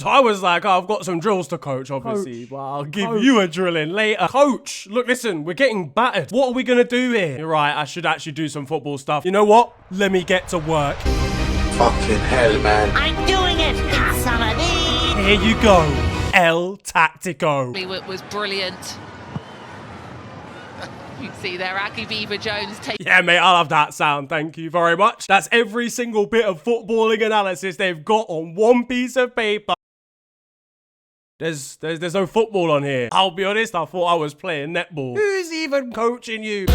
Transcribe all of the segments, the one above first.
So I was like, oh, I've got some drills to coach, obviously, but I'll give you a drilling later. Coach, look, listen, we're getting battered. What are we going to do here? You're right, I should actually do some football stuff. You know what? Let me get to work. Fucking hell, man. I'm doing it. Have some of these. Here you go. El Tactico. It was brilliant. You can see there, Aki Beaver-Jones taking... Yeah, mate, I love that sound. Thank you very much. That's every single bit of footballing analysis they've got on one piece of paper. There's no football on here. I'll be honest, I thought I was playing netball. Who's even coaching you?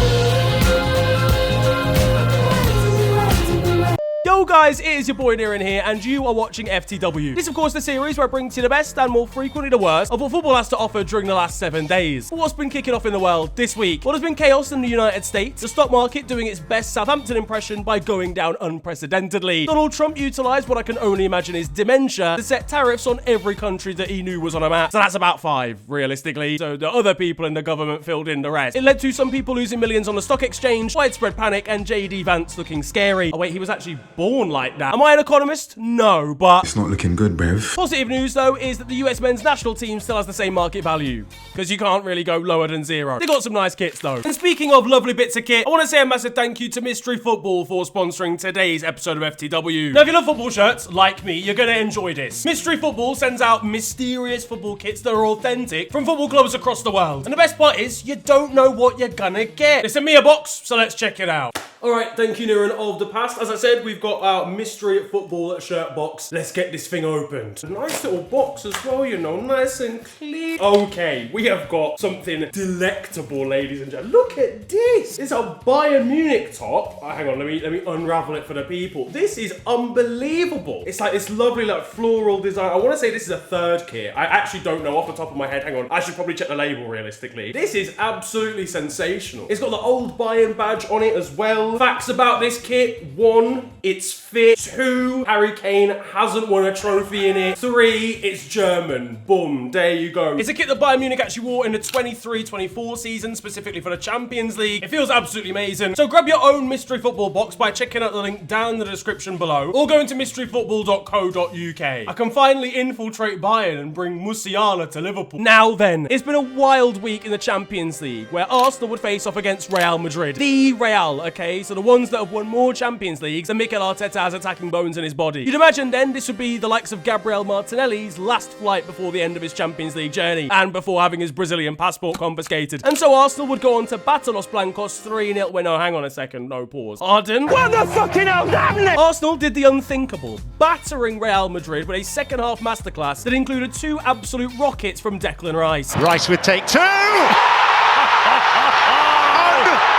Yo guys, it is your boy Niran here, and you are watching FTW. This, of course, the series where I bring to you the best and more frequently the worst of what football has to offer during the last 7 days. But what's been kicking off in the world this week? Well, there's been chaos in the United States, the stock market doing its best Southampton impression by going down unprecedentedly. Donald Trump utilised what I can only imagine is dementia to set tariffs on every country that he knew was on a map. So that's about 5, realistically. So the other people in the government filled in the rest. It led to some people losing millions on the stock exchange, widespread panic, and JD Vance looking scary. Oh wait, he was actually born like that. Am I an economist? No, but... It's not looking good, bruv. Positive news, though, is that the US men's national team still has the same market value, because you can't really go lower than 0. They got some nice kits, though. And speaking of lovely bits of kit, I want to say a massive thank you to Mystery Football for sponsoring today's episode of FTW. Now, if you love football shirts, like me, you're going to enjoy this. Mystery Football sends out mysterious football kits that are authentic from football clubs across the world. And the best part is, you don't know what you're gonna get. They sent me a box, so let's check it out. Alright, thank you, Niran of the past. As I said, we've got our mystery football shirt box. Let's get this thing opened. A nice little box as well, you know, nice and clean. Okay, we have got something delectable, ladies and gentlemen. Look at this. It's a Bayern Munich top. Oh, hang on, let me unravel it for the people. This is unbelievable. It's like this lovely, like, floral design. I want to say this is a 3rd kit. I actually don't know off the top of my head. Hang on, I should probably check the label realistically. This is absolutely sensational. It's got the old Bayern badge on it as well. Facts about this kit: 1, it's fit. 2, Harry Kane hasn't won a trophy in it. 3, it's German. Boom, there you go. It's a kit that Bayern Munich actually wore in the 23-24 season, specifically for the Champions League. It feels absolutely amazing. So grab your own mystery football box by checking out the link down in the description below, or going to mysteryfootball.co.uk. I can finally infiltrate Bayern and bring Musiala to Liverpool. Now then, it's been a wild week in the Champions League, where Arsenal would face off against Real Madrid. The Real, okay? So the ones that have won more Champions Leagues than Mikel Arteta has attacking bones in his body. You'd imagine then this would be the likes of Gabriel Martinelli's last flight before the end of his Champions League journey, and before having his Brazilian passport confiscated. And so Arsenal would go on to batter Los Blancos 3-0. Wait, no, hang on a second. No, pause. Arden? What the fucking hell's happening? Arsenal did the unthinkable, battering Real Madrid with a second-half masterclass that included 2 absolute rockets from Declan Rice. Rice would take 2!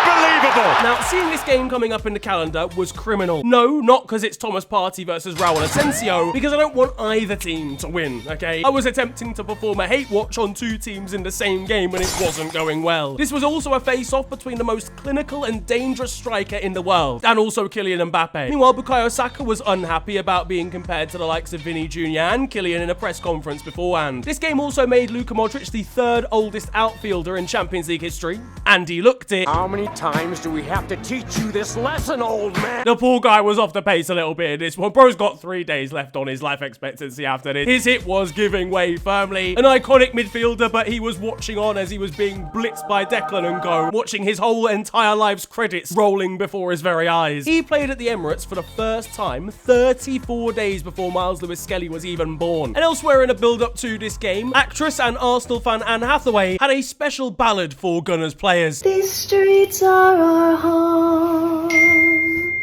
Unbelievable! Now, seeing this game coming up in the calendar was criminal. No, not because it's Thomas Partey versus Raul Asensio, because I don't want either team to win, okay? I was attempting to perform a hate watch on 2 teams in the same game when it wasn't going well. This was also a face-off between the most clinical and dangerous striker in the world, and also Kylian Mbappe. Meanwhile, Bukayo Saka was unhappy about being compared to the likes of Vinny Jr. and Kylian in a press conference beforehand. This game also made Luka Modric the 3rd oldest outfielder in Champions League history, and he looked it. How many times do we have to teach you this lesson, old man? The poor guy was off the pace a little bit in this one. Bro's got 3 days left on his life expectancy after this. His hit was giving way firmly. An iconic midfielder, but he was watching on as he was being blitzed by Declan and co, watching his whole entire life's credits rolling before his very eyes. He played at the Emirates for the first time 34 days before Miles Lewis-Skelly was even born. And elsewhere in a build-up to this game, actress and Arsenal fan Anne Hathaway had a special ballad for Gunners players. These streets are our home.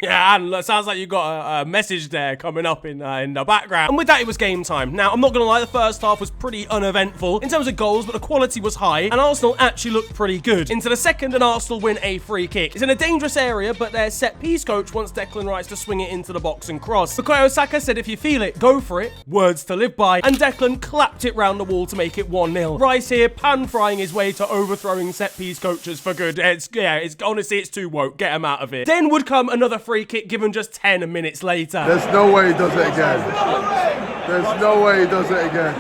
Yeah, and it sounds like you got a message there coming up in the background. And with that, it was game time. Now, I'm not going to lie, the first half was pretty uneventful in terms of goals, but the quality was high, and Arsenal actually looked pretty good. Into the second, and Arsenal win a free kick. It's in a dangerous area, but their set-piece coach wants Declan Rice to swing it into the box and cross. Bukayo Saka said if you feel it, go for it. Words to live by. And Declan clapped it round the wall to make it 1-0. Rice here pan-frying his way to overthrowing set-piece coaches for good. Honestly, it's too woke. Get him out of here. Then would come another free kick given just 10 minutes later. There's no way he does it again. There's no way he does it again.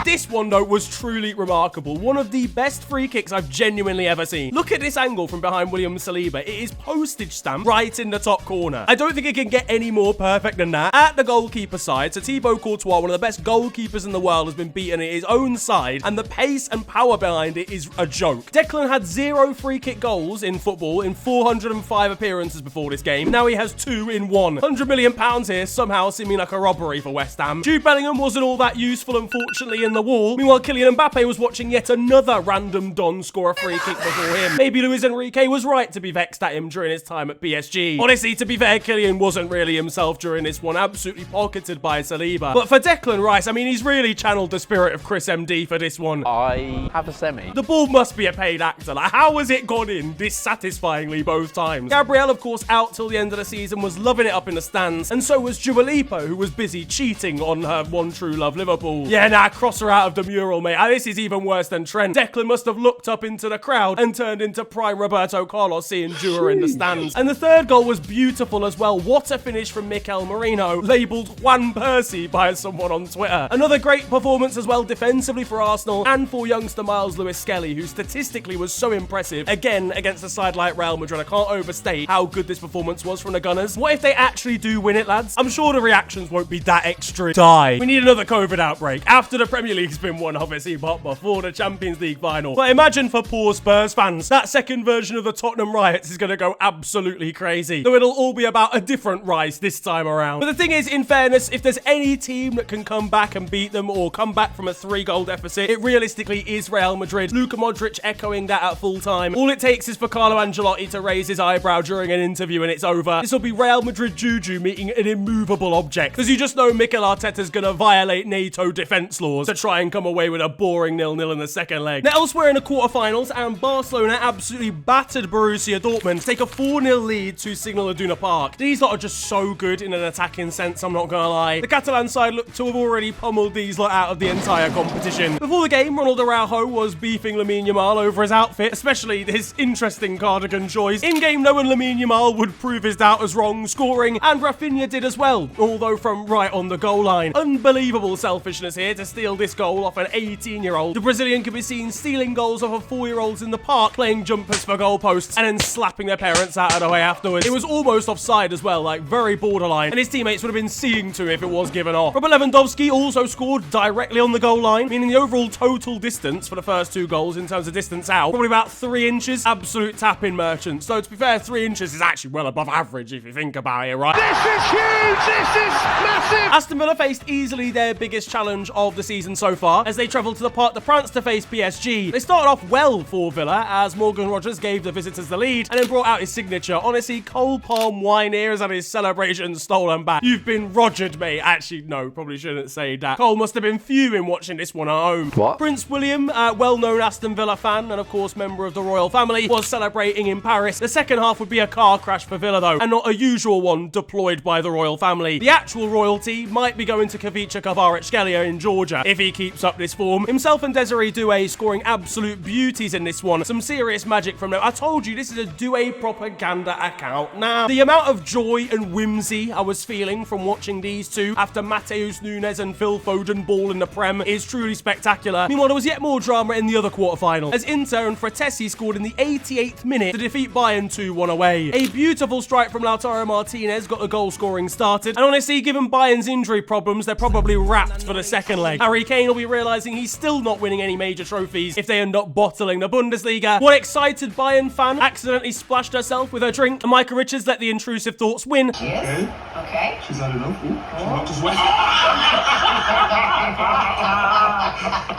This one, though, was truly remarkable. One of the best free kicks I've genuinely ever seen. Look at this angle from behind William Saliba. It is postage stamp right in the top corner. I don't think it can get any more perfect than that. At the goalkeeper side, so Thibaut Courtois, one of the best goalkeepers in the world, has been beaten at his own side, and the pace and power behind it is a joke. Declan had 0 free kick goals in football in 405 appearances before this game. Now he has 2 in 1. £100 million here, somehow seeming like a robbery for West Ham. Jude Bellingham wasn't all that useful, unfortunately, in the wall. Meanwhile, Kylian Mbappe was watching yet another random Don score a free kick before him. Maybe Luis Enrique was right to be vexed at him during his time at PSG. Honestly, to be fair, Kylian wasn't really himself during this one, absolutely pocketed by Saliba. But for Declan Rice, I mean, he's really channeled the spirit of Chris MD for this one. I have a semi. The ball must be a paid actor. Like, how has it gone in dissatisfyingly both times? Gabriel, of course, out till the end of the season, was loving it up in the stands, and so was Dua Lipa, who was busy cheating on her one true love, Liverpool. Yeah, nah, cross her out of the mural, mate. This is even worse than Trent. Declan must have looked up into the crowd and turned into prime Roberto Carlos seeing Dua in the stands. And the third goal was beautiful as well. What a finish from Mikel Merino, labelled Juan Persie by someone on Twitter. Another great performance as well defensively for Arsenal and for youngster Miles Lewis-Skelly, who statistically was so impressive, again, against a side like Real Madrid. I can't overstate how good this performance was from the Gunners. What if they actually do win it, lads? I'm sure the reactions won't be that extreme. Die. We need another COVID outbreak. After the Premier League's been won, obviously, but before the Champions League final. But imagine for poor Spurs fans, that second version of the Tottenham riots is going to go absolutely crazy. Though it'll all be about a different Rice this time around. But the thing is, in fairness, if there's any team that can come back and beat them or come back from a 3-goal deficit, it realistically is Real Madrid. Luka Modric echoing that at full time. All it takes is for Carlo Ancelotti to raise his eyebrow during an interview and it's over. This will be Real Madrid Juju meeting an immovable object. Because you just know Mikel Arteta's going to violate NATO defence laws to try and come away with a boring 0-0 in the second leg. Now, elsewhere in the quarterfinals, and Barcelona absolutely battered Borussia Dortmund to take a 4-0 lead to Signal Iduna Park. These lot are just so good in an attacking sense, I'm not gonna lie. The Catalan side looked to have already pummeled these lot out of the entire competition. Before the game, Ronald Araujo was beefing Lamine Yamal over his outfit, especially his interesting cardigan choice. In-game, no one Lamine Yamal would prove his doubters wrong, scoring, and Rafinha did as well, although from right on the goal line. Unbelievable selfishness here to steal this goal off an 18-year-old. The Brazilian could be seen stealing goals off of 4-year-olds in the park, playing jumpers for goalposts, and then slapping their parents out of the way afterwards. It was almost offside as well, like very borderline, and his teammates would have been seeing to if it was given off. Robert Lewandowski also scored directly on the goal line, meaning the overall total distance for the first 2 goals in terms of distance out, probably about 3 inches. Absolute tap-in merchant. So to be fair, 3 inches is actually well above average if you think about it, right? This is huge! This is massive! Aston Villa faced easily their biggest challenge of the season so far as they travelled to the Parc des Princes to face PSG. They started off well for Villa as Morgan Rogers gave the visitors the lead and then brought out his signature. Honestly, Cole Palm wine here has had his celebration stolen back. You've been Rogered, mate. Actually, no, probably shouldn't say that. Cole must have been fuming watching this one at home. What? Prince William, well-known Aston Villa fan and of course member of the royal family, was celebrating in Paris. The second half would be a car crash for Villa though, and not a usual one deployed by the royal family. The actual royalty might be going to Kavicha Kvaratskhelia in Georgia if he keeps up this form. Himself and Desiree Doué scoring absolute beauties in this one. Some serious magic from them. I told you, this is a Doué propaganda account. Now, the amount of joy and whimsy I was feeling from watching these two after Mateus Nunes and Phil Foden ball in the Prem is truly spectacular. Meanwhile, there was yet more drama in the other quarterfinal as Inter and Fratesi scored in the 88th minute to defeat Bayern 2-1 away. A beautiful strike from Lautaro Martinez got the goal scoring started, and honestly, given Bayern's injury problems, they're probably wrapped for the second leg. Harry Kane will be realising he's still not winning any major trophies if they end up bottling the Bundesliga. One excited Bayern fan accidentally splashed herself with her drink, and Micah Richards let the intrusive thoughts win. Yes. Okay. She's had enough. Ooh, she's not just wet.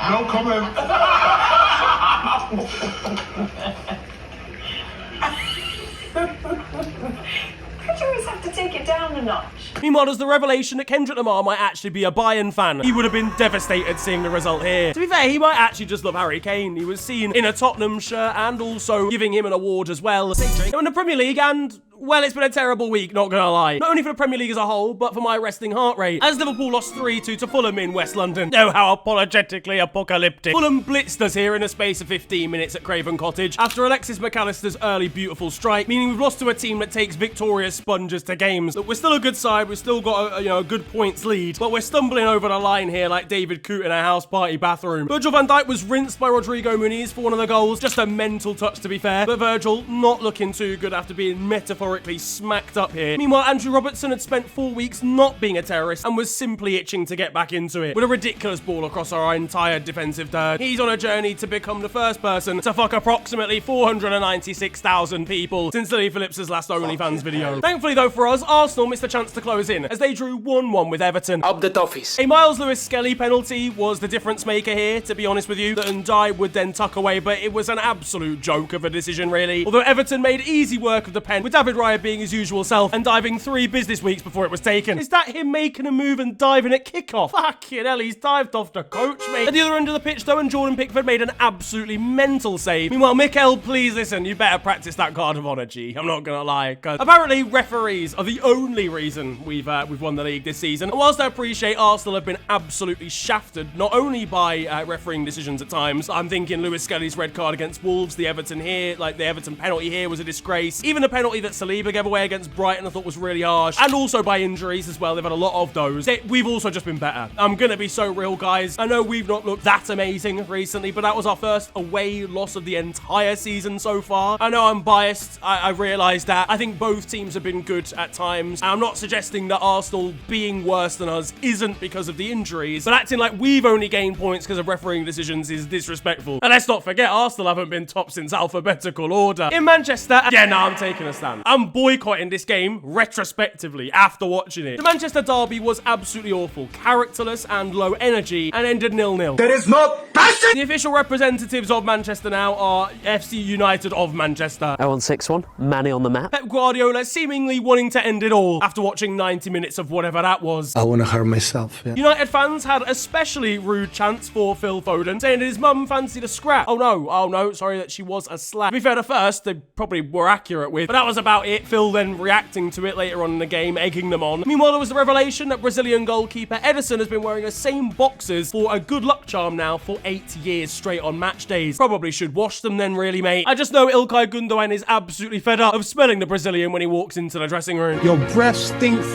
No comment. Could you always have to take it down a notch? Meanwhile, there's the revelation that Kendrick Lamar might actually be a Bayern fan. He would have been devastated seeing the result here. To be fair, he might actually just love Harry Kane. He was seen in a Tottenham shirt and also giving him an award as well. Now in the Premier League and Well, it's been a terrible week, not gonna lie. Not only for the Premier League as a whole, but for my resting heart rate. As Liverpool lost 3-2 to Fulham in West London. Oh, how apologetically apocalyptic. Fulham blitzed us here in a space of 15 minutes at Craven Cottage after Alexis McAllister's early beautiful strike, meaning we've lost to a team that takes victorious sponges to games. Look, we're still a good side, we've still got a good points lead, but we're stumbling over the line here like David Coote in a house party bathroom. Virgil van Dijk was rinsed by Rodrigo Muniz for one of the goals. Just a mental touch, to be fair, but Virgil not looking too good after being metaphorically smacked up here. Meanwhile, Andrew Robertson had spent 4 weeks not being a terrorist and was simply itching to get back into it with a ridiculous ball across our entire defensive third. He's on a journey to become the first person to fuck approximately 496,000 people since Lily Phillips' last OnlyFans video. Thankfully though for us, Arsenal missed a chance to close in as they drew 1-1 with Everton. Up the toffees. A Miles Lewis-Skelly penalty was the difference maker here, to be honest with you, that Ndiaye would then tuck away, but it was an absolute joke of a decision really. Although Everton made easy work of the pen, with David Raya being his usual self and diving 3 business weeks before it was taken. Is that him making a move and diving at kickoff? Fucking hell, he's dived off the coach, mate. At the other end of the pitch though, and Jordan Pickford made an absolutely mental save. Meanwhile, Mikel, please listen, you better practice that guard of honour, G. I'm not gonna lie, because apparently referees are the only reason we've won the league this season. And whilst I appreciate Arsenal have been absolutely shafted, not only by refereeing decisions at times, I'm thinking Lewis Skelly's red card against Wolves, the Everton penalty here was a disgrace. Even the penalty that Saliba gave away against Brighton I thought was really harsh. And also by injuries as well, they've had a lot of those. We've also just been better. I'm gonna be so real, guys. I know we've not looked that amazing recently, but that was our first away loss of the entire season so far. I know I'm biased, I realise that. I think both teams have been good at times. I'm not suggesting that Arsenal being worse than us isn't because of the injuries, but acting like we've only gained points because of refereeing decisions is disrespectful. And let's not forget, Arsenal haven't been top since alphabetical order. In Manchester, yeah, no, I'm taking a stand. I'm boycotting this game retrospectively after watching it. The Manchester derby was absolutely awful, characterless and low energy, and ended 0-0. There is no passion. The official representatives of Manchester now are FC United of Manchester. 0-6-1, Manny on the map. Pep Guardiola seemingly wanting to end it all after watching 90 minutes of whatever that was. I want to hurt myself, yeah. United fans had especially rude chants for Phil Foden, saying that his mum fancied a scrap. Oh no, sorry, that she was a slap. To be fair, at first, they probably were accurate with, but that was about it. Phil then reacting to it later on in the game, egging them on. Meanwhile, there was the revelation that Brazilian goalkeeper Ederson has been wearing the same boxers for a good luck charm now for 8 years straight on match days. Probably should wash them then, really, mate. I just know Ilkay Gundogan is absolutely fed up of smelling the Brazilian when he walks into the dressing room. Your breath stinks.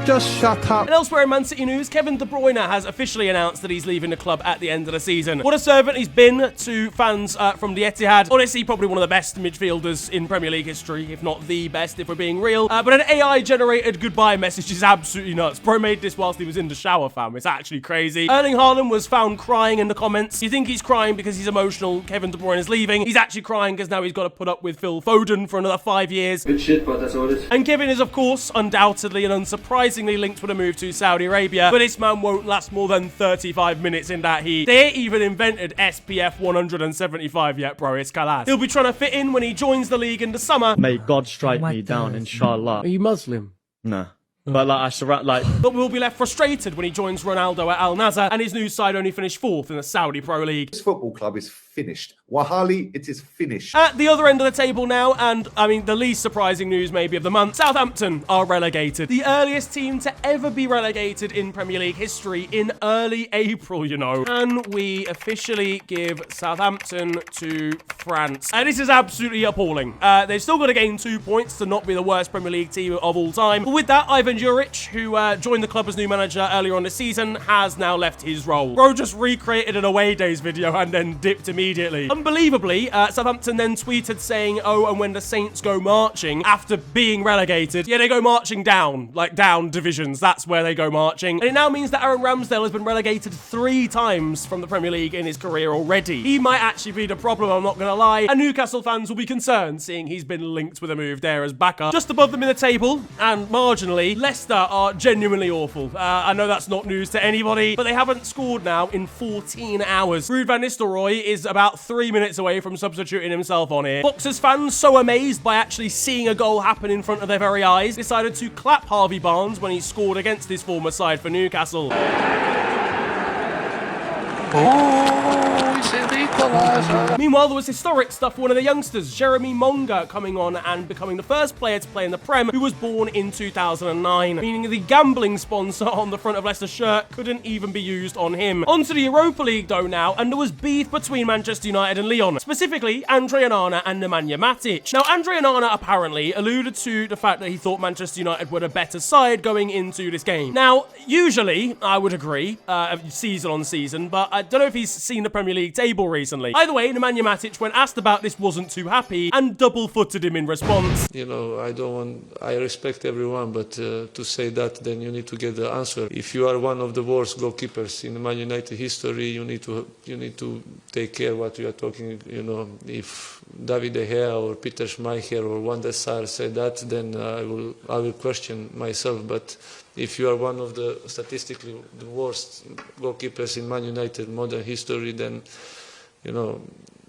Just shut up. And elsewhere in Man City news, Kevin De Bruyne has officially announced that he's leaving the club at the end of the season. What a servant he's been to fans from the Etihad. Honestly, probably one of the best midfielders in Premier League history, if not the best, if we're being real. But an AI-generated goodbye message is absolutely nuts. Bro made this whilst he was in the shower, fam. It's actually crazy. Erling Haaland was found crying in the comments. You think he's crying because he's emotional, Kevin De Bruyne is leaving. He's actually crying because now he's got to put up with Phil Foden for another 5 years. Good shit, but that's all it is. And Kevin is, of course, undoubtedly and unsurprisingly linked with a move to Saudi Arabia, but this man won't last more than 35 minutes in that heat. They ain't even invented SPF 175 yet, bro. It's Kalas. He'll be trying to fit in when he joins the league in the summer. May God strike me down, inshallah. Are you Muslim? Nah. But But we'll be left frustrated when he joins Ronaldo at Al Nassr and his new side only finished 4th in the Saudi Pro League. This football club is finished. Wahali, it is finished. At the other end of the table now, and I mean the least surprising news maybe of the month, Southampton are relegated. The earliest team to ever be relegated in Premier League history in early April, you know. Can we officially give Southampton to France? This is absolutely appalling. They've still got to gain 2 points to not be the worst Premier League team of all time. But with that, Ivan Juric, who joined the club as new manager earlier on this season, has now left his role. Bro just recreated an away days video and then dipped immediately. Unbelievably, Southampton then tweeted saying, oh, and when the Saints go marching after being relegated, yeah, they go marching down, like down divisions. That's where they go marching. And it now means that Aaron Ramsdale has been relegated 3 times from the Premier League in his career already. He might actually be the problem, I'm not going to lie. And Newcastle fans will be concerned seeing he's been linked with a move there as backup. Just above them in the table, and marginally, Leicester are genuinely awful. I know that's not news to anybody, but they haven't scored now in 14 hours. Ruud van Nistelrooy is about 3 minutes away from substituting himself on here. Boxers fans, so amazed by actually seeing a goal happen in front of their very eyes, decided to clap Harvey Barnes when he scored against his former side for Newcastle. Oh, c'est Meanwhile, there was historic stuff for one of the youngsters, Jeremy Monga, coming on and becoming the first player to play in the Prem who was born in 2009, meaning the gambling sponsor on the front of Leicester's shirt couldn't even be used on him. Onto the Europa League though now, and there was beef between Manchester United and Lyon, specifically Andre Onana and Nemanja Matic. Now, Andre Onana apparently alluded to the fact that he thought Manchester United were a better side going into this game. Now, usually, I would agree, season on season, but I don't know if he's seen the Premier League table recently. Either way, Nemanja Matic, when asked about this, wasn't too happy and double-footed him in response. You know, I respect everyone, but to say that, then you need to get the answer. If you are one of the worst goalkeepers in Man United history, you need to take care what you are talking. You know, if David De Gea or Peter Schmeichel or Van der Sar say that, then I will question myself. But if you are one of the statistically the worst goalkeepers in Man United modern history, then you know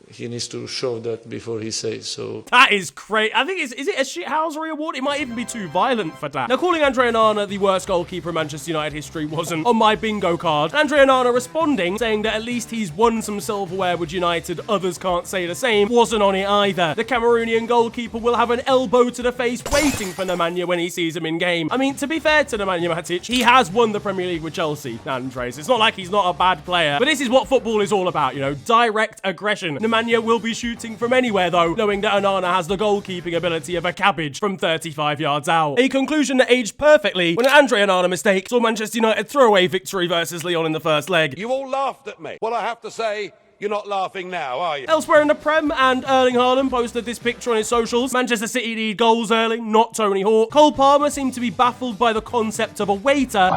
he needs to show that before he says so. That is great. I think is it a shithousery award? It might even be too violent for that. Now, calling Andre Onana the worst goalkeeper in Manchester United history wasn't on my bingo card. Andre Onana responding, saying that at least he's won some silverware with United, others can't say the same, wasn't on it either. The Cameroonian goalkeeper will have an elbow to the face waiting for Nemanja when he sees him in game. I mean, to be fair to Nemanja Matic, he has won the Premier League with Chelsea, Andres. It's not like he's not a bad player, but this is what football is all about, you know, direct aggression. Nemanja will be shooting from anywhere though, knowing that Onana has the goalkeeping ability of a cabbage from 35 yards out. A conclusion that aged perfectly when an Andre Onana mistake saw Manchester United throw away victory versus Lyon in the first leg. You all laughed at me. Well, I have to say, you're not laughing now, are you? Elsewhere in the Prem, and Erling Haaland posted this picture on his socials. Manchester City need goals early, not Tony Hawk. Cole Palmer seemed to be baffled by the concept of a waiter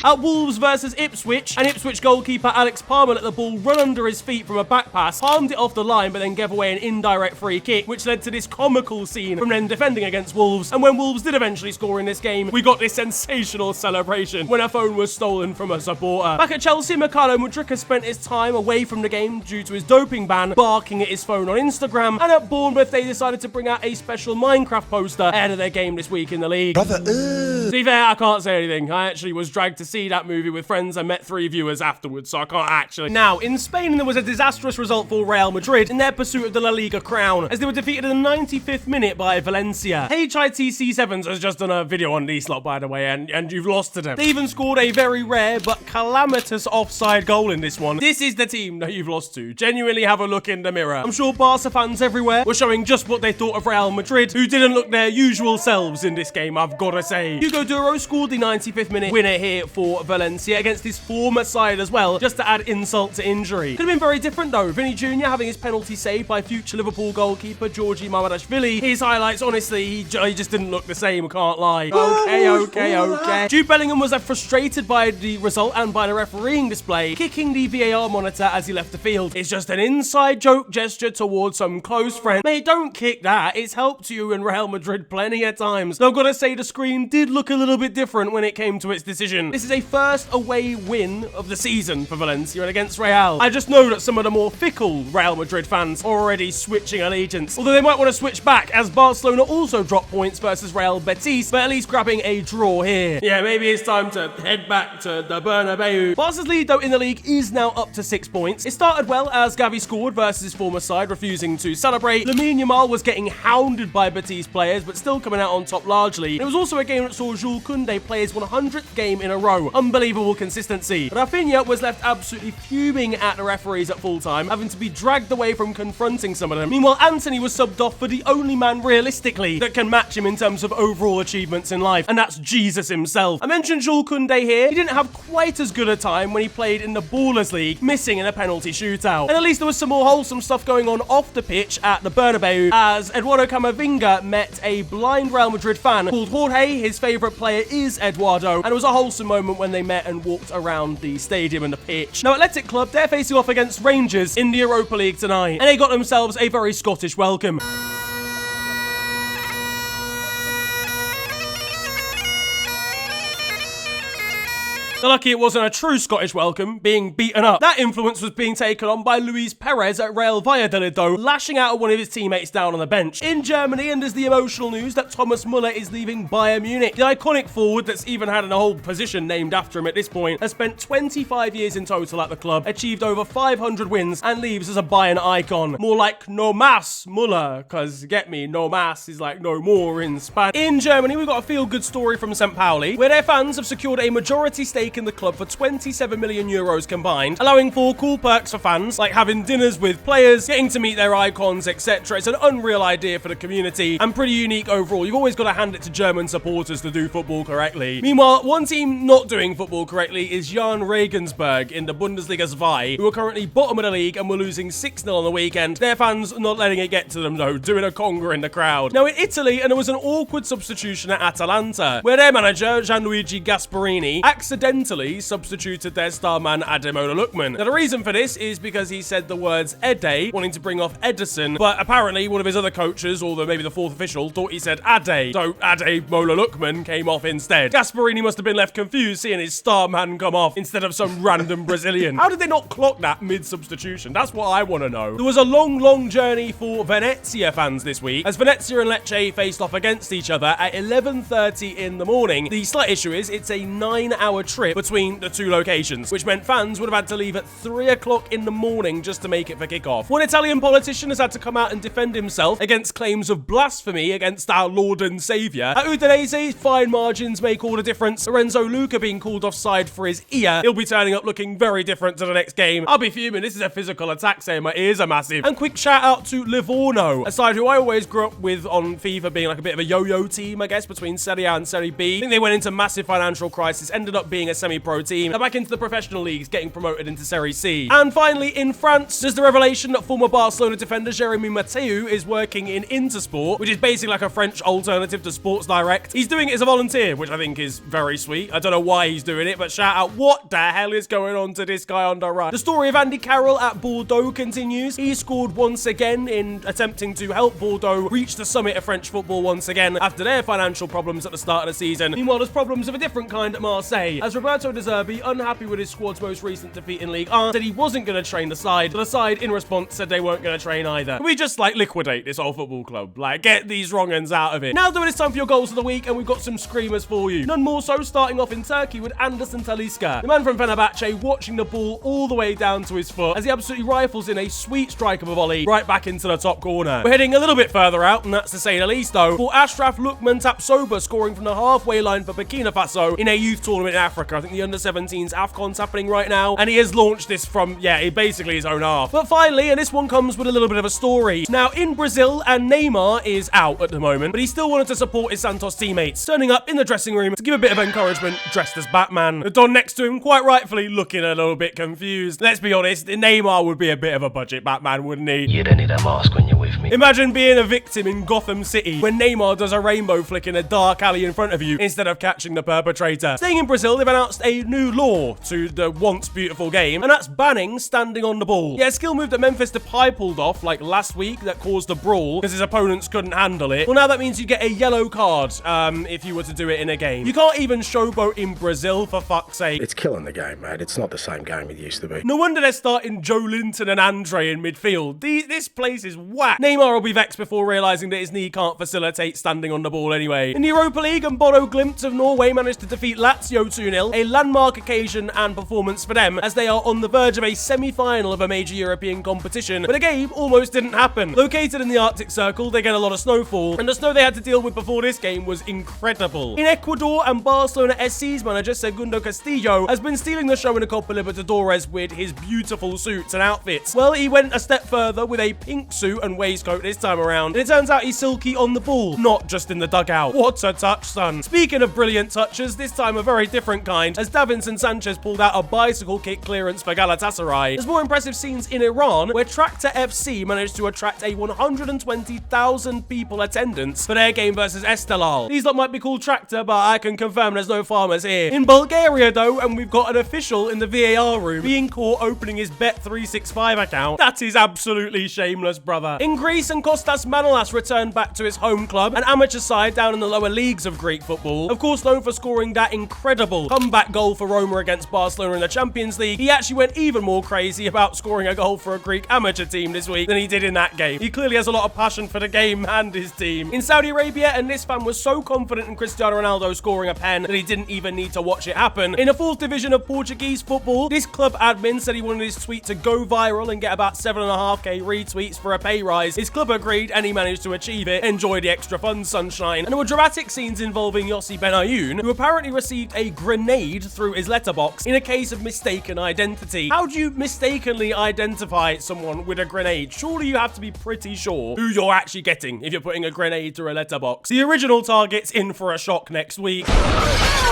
at Wolves versus Ipswich, and Ipswich goalkeeper Alex Palmer let the ball run under his feet from a back pass, palmed it off the line, but then gave away an indirect free kick, which led to this comical scene from them defending against Wolves. And when Wolves did eventually score in this game, we got this sensational celebration when a phone was stolen from a supporter. Back at Chelsea, Mikhailo Mudryk has spent his time away from the game due to his doping ban, barking at his phone on Instagram, and at Bournemouth they decided to bring out a special Minecraft poster ahead of their game this week in the league. To be fair, I can't say anything. I actually was dragged to see that movie with friends. I met 3 viewers afterwards, so I can't actually. Now, in Spain, there was a disastrous result for Real Madrid in their pursuit of the La Liga crown, as they were defeated in the 95th minute by Valencia. HITC7s has just done a video on these lot, by the way, and you've lost to them. They even scored a very rare but calamitous offside goal in this one. This is the team that you've lost to. Genuinely have a look in the mirror. I'm sure Barca fans everywhere were showing just what they thought of Real Madrid, who didn't look their usual selves in this game, I've got to say. Hugo Duro scored the 95th minute winner here for Valencia against his former side as well, just to add insult to injury. Could have been very different though. Vinny Jr. having his penalty saved by future Liverpool goalkeeper Georgi Mamadashvili. His highlights, honestly, he just didn't look the same, can't lie. Okay. Jude Bellingham was frustrated by the result and by the refereeing display, kicking the VAR monitor as he left the field. It's just an inside joke gesture towards some close friend. Mate, don't kick that. It's helped you in Real Madrid plenty of times. Though I've got to say the screen did look a little bit different when it came to its decision. This is a first away win of the season for Valencia and against Real. I just know that some of the more fickle Real Madrid fans are already switching allegiance, although they might want to switch back as Barcelona also dropped points versus Real Betis, but at least grabbing a draw here. Yeah, maybe it's time to head back to the Bernabeu. Barca's lead though in the league is now up to 6 points. It started well as Gavi scored versus his former side, refusing to celebrate. Lamine Yamal was getting hounded by Betis players, but still coming out on top largely. And it was also a game that saw Jules Koundé play his 100th game in a row. Unbelievable consistency. Rafinha was left absolutely fuming at the referees at full time, having to be dragged away from confronting some of them. Meanwhile, Anthony was subbed off for the only man realistically that can match him in terms of overall achievements in life, and that's Jesus himself. I mentioned Jules Koundé here. He didn't have quite as good a time when he played in the Ballers League, missing in a penalty shootout. And at least there was some more wholesome stuff going on off the pitch at the Bernabeu, as Eduardo Camavinga met a blind Real Madrid fan called Jorge. His favourite player is Eduardo, and it was a wholesome moment when they met and walked around the stadium and the pitch. Now, Athletic Club, they're facing off against Rangers in the Europa League tonight, and they got themselves a very Scottish welcome. They're lucky it wasn't a true Scottish welcome, being beaten up. That influence was being taken on by Luis Perez at Real Valladolid, though, lashing out at one of his teammates down on the bench. In Germany, and there's the emotional news that Thomas Müller is leaving Bayern Munich. The iconic forward that's even had a whole position named after him at this point has spent 25 years in total at the club, achieved over 500 wins, and leaves as a Bayern icon. More like no más Müller, because get me, no más is like no more in Spanish. In Germany, we've got a feel-good story from St. Pauli, where their fans have secured a majority stake in the club for 27 million euros combined, allowing for cool perks for fans, like having dinners with players, getting to meet their icons, etc. It's an unreal idea for the community, and pretty unique overall. You've always got to hand it to German supporters to do football correctly. Meanwhile, one team not doing football correctly is Jan Regensburg in the Bundesliga 2, who are currently bottom of the league and were losing 6-0 on the weekend. Their fans not letting it get to them though, doing a conga in the crowd. Now in Italy, and there was an awkward substitution at Atalanta, where their manager, Gianluigi Gasparini, accidentally substituted their star man Ademola Lookman. Now the reason for this is because he said the words Ede, wanting to bring off Edison, but apparently one of his other coaches, or maybe the fourth official, thought he said Ade, so Ademola Lookman came off instead. Gasparini must have been left confused seeing his star man come off instead of some random Brazilian. How did they not clock that mid-substitution? That's what I want to know. There was a long journey for Venezia fans this week, as Venezia and Lecce faced off against each other at 11:30 in the morning. The slight issue is it's a 9-hour trip between the two locations, which meant fans would have had to leave at 3 o'clock in the morning just to make it for kickoff. One Italian politician has had to come out and defend himself against claims of blasphemy against our Lord and Saviour. At Udinese, fine margins make all the difference. Lorenzo Luca being called offside for his ear. He'll be turning up looking very different to the next game. I'll be fuming. This is a physical attack, saying my ears are massive. And quick shout out to Livorno, a side who I always grew up with on FIFA being like a bit of a yo-yo team, I guess, between Serie A and Serie B. I think they went into massive financial crisis, ended up being a semi-pro team. They're back into the professional leagues, getting promoted into Serie C. And finally, in France, there's the revelation that former Barcelona defender Jeremy Mathieu is working in Intersport, which is basically like a French alternative to Sports Direct. He's doing it as a volunteer, which I think is very sweet. I don't know why he's doing it, but shout out, what the hell is going on to this guy on the right? The story of Andy Carroll at Bordeaux continues. He scored once again in attempting to help Bordeaux reach the summit of French football once again after their financial problems at the start of the season. Meanwhile, there's problems of a different kind at Marseille, as Roberto De Zerbi, unhappy with his squad's most recent defeat in Ligue 1, said he wasn't going to train the side, so the side in response said they weren't going to train either. Can we just like liquidate this whole football club? Like, get these wrong uns out of it. Now though, it's time for your goals of the week, and we've got some screamers for you. None more so starting off in Turkey with Anderson Talisca, the man from Fenerbahce, watching the ball all the way down to his foot as he absolutely rifles in a sweet strike of a volley right back into the top corner. We're heading a little bit further out, and that's to say the least though, for Ashraf Lukman Tapsoba scoring from the halfway line for Burkina Faso in a youth tournament in Africa. I think the under-17s AFCON's happening right now, and he has launched this from, basically his own half. But finally, and this one comes with a little bit of a story. Now, in Brazil, and Neymar is out at the moment, but he still wanted to support his Santos teammates, turning up in the dressing room to give a bit of encouragement, dressed as Batman. The Don next to him, quite rightfully, looking a little bit confused. Let's be honest, Neymar would be a bit of a budget Batman, wouldn't he? You don't need a mask when you're with me. Imagine being a victim in Gotham City when Neymar does a rainbow flick in a dark alley in front of you instead of catching the perpetrator. Staying in Brazil, they've announced a new law to the once beautiful game, and that's banning standing on the ball. Yeah, a skill move that Memphis Depay pulled off like last week that caused a brawl because his opponents couldn't handle it. Well, now that means you get a yellow card if you were to do it in a game. You can't even showboat in Brazil, for fuck's sake. It's killing the game, mate. It's not the same game it used to be. No wonder they're starting Joe Linton and Andre in midfield. This place is whack. Neymar will be vexed before realising that his knee can't facilitate standing on the ball anyway. In the Europa League, and Bodo Glimt of Norway managed to defeat Lazio 2-0, a landmark occasion and performance for them, as they are on the verge of a semi-final of a major European competition, but the game almost didn't happen. Located in the Arctic Circle, they get a lot of snowfall, and the snow they had to deal with before this game was incredible. In Ecuador, and Barcelona SC's manager Segundo Castillo has been stealing the show in the Copa Libertadores with his beautiful suits and outfits. Well, he went a step further with a pink suit and waistcoat this time around, and it turns out he's silky on the ball, not just in the dugout. What a touch, son. Speaking of brilliant touches, this time a very different kind, as Davinson Sanchez pulled out a bicycle kick clearance for Galatasaray. There's more impressive scenes in Iran, where Tractor FC managed to attract a 120,000 people attendance for their game versus Estelal. These lot might be called Tractor, but I can confirm there's no farmers here. In Bulgaria though, and we've got an official in the VAR room being caught opening his Bet365 account. That is absolutely shameless, brother. In Greece, and Kostas Manolas returned back to his home club, an amateur side down in the lower leagues of Greek football, of course known for scoring that incredible comeback comeback goal for Roma against Barcelona in the Champions League, he actually went even more crazy about scoring a goal for a Greek amateur team this week than he did in that game. He clearly has a lot of passion for the game and his team. In Saudi Arabia, and this fan was so confident in Cristiano Ronaldo scoring a pen that he didn't even need to watch it happen. In the 4th division of Portuguese football, this club admin said he wanted his tweet to go viral and get about 7.5k retweets for a pay rise. His club agreed and he managed to achieve it. Enjoy the extra fun, sunshine. And there were dramatic scenes involving Yossi Benayoun, who apparently received a grenade through his letterbox in a case of mistaken identity. How do you mistakenly identify someone with a grenade? Surely you have to be pretty sure who you're actually getting if you're putting a grenade through a letterbox. The original target's in for a shock next week.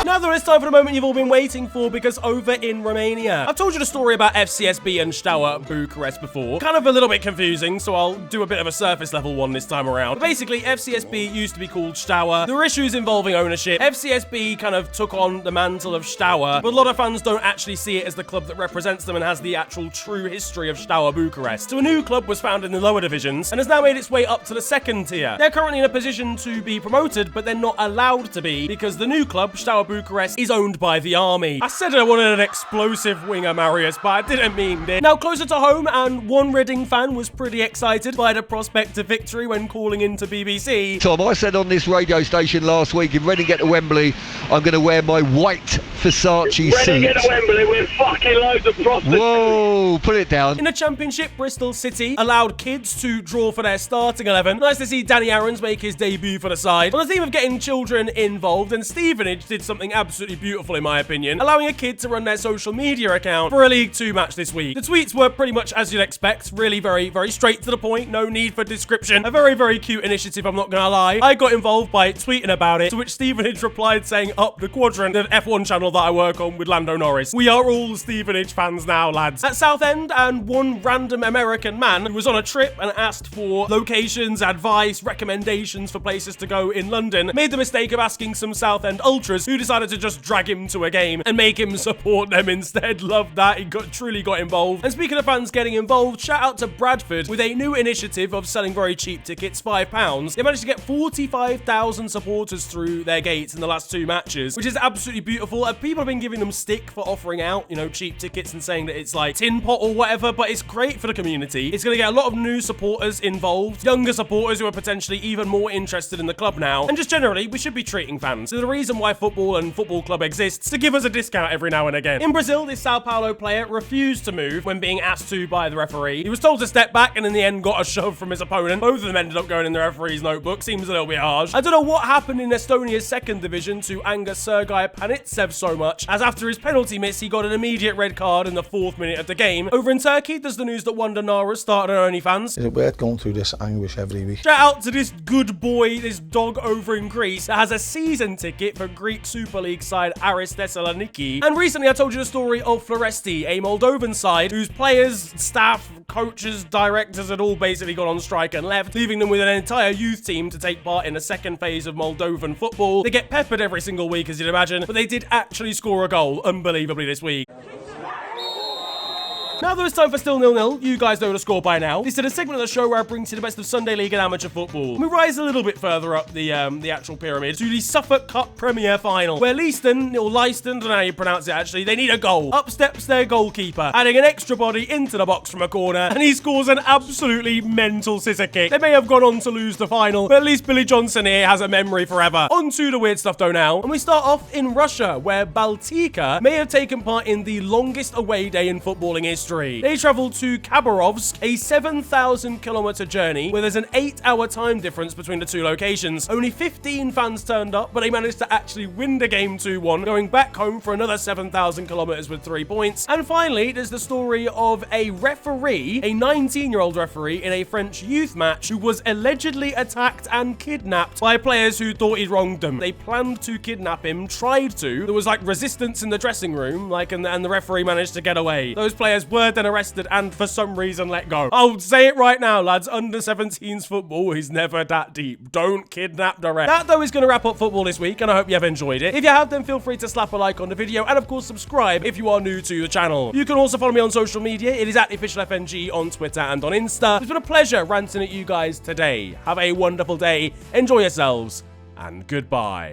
Now though, it's time for the moment you've all been waiting for, because over in Romania, I've told you the story about FCSB and Steaua Bucharest before. Kind of a little bit confusing, so I'll do a bit of a surface level one this time around. But basically, FCSB used to be called Steaua. There were issues involving ownership. FCSB kind of took on the mantle of Steaua, but a lot of fans don't actually see it as the club that represents them and has the actual true history of Steaua Bucharest. So a new club was founded in the lower divisions and has now made its way up to the 2nd tier. They're currently in a position to be promoted, but they're not allowed to be because the new club, Steaua Bucharest, is owned by the army. I said I wanted an explosive winger, Marius, but I didn't mean this. Now closer to home, and one Reading fan was pretty excited by the prospect of victory when calling into BBC. Tom, I said on this radio station last week, if Reading get to Wembley, I'm going to wear my white Versace suit. Reading get to Wembley with fucking loads of prostitutes. Whoa, put it down. In the Championship, Bristol City allowed kids to draw for their starting 11. Nice to see Danny Aarons make his debut for the side. On the theme of getting children involved, and Stevenage did something absolutely beautiful in my opinion, allowing a kid to run their social media account for a League 2 match this week. The tweets were pretty much as you'd expect, really very straight to the point, no need for description. A very cute initiative, I'm not gonna lie. I got involved by tweeting about it, to which Stevenage replied saying, "Up the quadrant," the F1 channel that I work on with Lando Norris. We are all Stevenage fans now, lads. At Southend, and one random American man who was on a trip and asked for locations, advice, recommendations for places to go in London, made the mistake of asking some Southend ultras who decided to just drag him to a game and make him support them instead. Loved that. He truly got involved. And speaking of fans getting involved, shout out to Bradford with a new initiative of selling very cheap tickets, £5. They managed to get 45,000 supporters through their gates in the last 2 matches, which is absolutely beautiful. People have been giving them stick for offering out, you know, cheap tickets and saying that it's like tin pot or whatever, but it's great for the community. It's going to get a lot of new supporters involved, younger supporters who are potentially even more interested in the club now, and just generally, we should be treating fans. So the reason why football and football club exists, to give us a discount every now and again. In Brazil, this Sao Paulo player refused to move when being asked to by the referee. He was told to step back and in the end got a shove from his opponent. Both of them ended up going in the referee's notebook. Seems a little bit harsh. I don't know what happened in Estonia's 2nd division to anger Sergei Panitsev so much, as after his penalty miss, he got an immediate red card in the 4th minute of the game. Over in Turkey, there's the news that Wanda Nara started her OnlyFans. Is it weird going through this anguish every week? Shout out to this good boy, this dog over in Greece that has a season ticket for Greek Super League side Aris Thessaloniki. And recently I told you the story of Floresti, a Moldovan side whose players, staff, coaches, directors had all basically gone on strike and left, leaving them with an entire youth team to take part in the 2nd phase of Moldovan football. They get peppered every single week, as you'd imagine, but they did actually score a goal, unbelievably, this week. Now that it's time for Still 0-0, you guys know the score by now. This is a segment of the show where I bring to you the best of Sunday League and amateur football. We rise a little bit further up the actual pyramid to the Suffolk Cup Premier Final, where Leiston, or Leiston, I don't know how you pronounce it actually, they need a goal. Up steps their goalkeeper, adding an extra body into the box from a corner, and he scores an absolutely mental scissor kick. They may have gone on to lose the final, but at least Billy Johnson here has a memory forever. On to the weird stuff though now, and we start off in Russia, where Baltika may have taken part in the longest away day in footballing history. They travelled to Khabarovsk, a 7,000-kilometer journey where there's an 8-hour time difference between the 2 locations. Only 15 fans turned up, but they managed to actually win the game 2-1, going back home for another 7,000 kilometers with 3 points. And finally, there's the story of a referee, a 19-year-old referee in a French youth match who was allegedly attacked and kidnapped by players who thought he'd wronged them. They planned to kidnap him, tried to. There was like resistance in the dressing room, and the referee managed to get away. Those players were then arrested and for some reason let go. I'll say it right now, lads, under 17s football is never that deep. Don't kidnap the ref. That though is going to wrap up football this week, and I hope you have enjoyed it. If you have, then feel free to slap a like on the video, and of course subscribe if you are new to the channel. You can also follow me on social media. It is at @officialfng on Twitter and on Insta. It's been a pleasure ranting at you guys today. Have a wonderful day, enjoy yourselves, and goodbye.